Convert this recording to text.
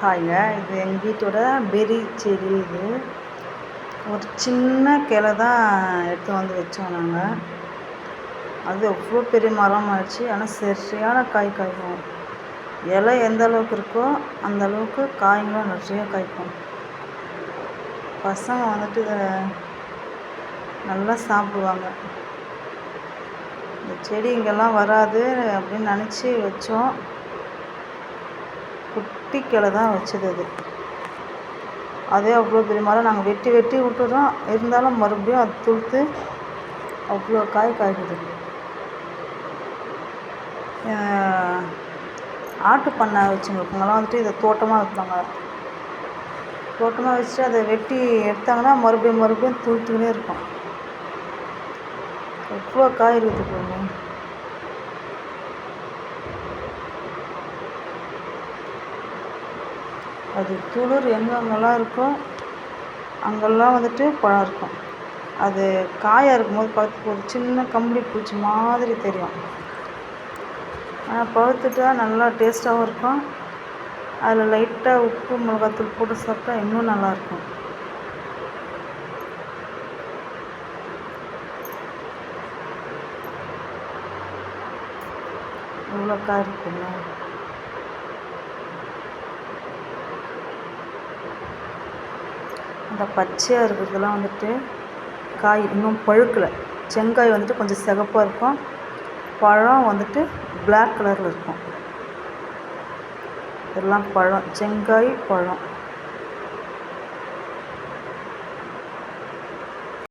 ஹாய்ங்க, இது எங்கள் வீட்டோட பெரி செடி. இது ஒரு சின்ன கிளை தான் எடுத்து வந்து வச்சோம் நாங்கள். அது அவ்வளோ பெரிய மரம் ஆயிடுச்சு. ஆனால் சரியான காய் காய்க்கும். இலை எந்த அளவுக்கு இருக்கோ அந்த அளவுக்கு காய்களும் நிறைய காய்க்கும். பசங்க வந்துட்டு இதை நல்லா சாப்பிடுவாங்க. இந்த செடி இங்கெல்லாம் வராது அப்படின்னு நினச்சி வச்சோம். குட்டி கிளை தான் வச்சது. அதே அவ்வளோ பெரிய மரம். நாங்கள் வெட்டி விட்டுறோம். இருந்தாலும் மறுபடியும் அது துளுத்து அவ்வளோ காய் காய்க்குது. ஆட்டு பண்ணை வச்சுருக்கவங்களாம் வந்துட்டு இதை தோட்டமாக வைப்பாங்க. தோட்டமாக வச்சுட்டு அதை வெட்டி எடுத்தாங்கன்னா மறுபடியும் துளுத்துக்கினே இருக்கும். எவ்வளோ காய் இருக்குது பாருங்க. அது துளிர் எங்கெங்கெல்லாம் இருக்கோ அங்கெல்லாம் வந்துட்டு பழம் இருக்கும். அது காயாக இருக்கும்போது பார்த்து ஒரு சின்ன கம்பளி பூச்சி மாதிரி தெரியும். ஆனால் பழுத்துட்டா நல்லா டேஸ்ட்டாகவும் இருக்கும். அதில் லைட்டாக உப்பு மிளகாத்தூள் போட்டு சாப்பிட்டா இன்னும் நல்லாயிருக்கும். இவ்வளோ காய் இருக்குங்க. அந்த பச்சையாக இருக்கிறதுலாம் வந்துட்டு காய் இன்னும் பழுக்கலை. செங்காய் வந்துட்டு கொஞ்சம் சிகப்பாக இருக்கும். பழம் வந்துட்டு பிளாக் கலரில் இருக்கும். இதெல்லாம் பழம், செங்காய் பழம்.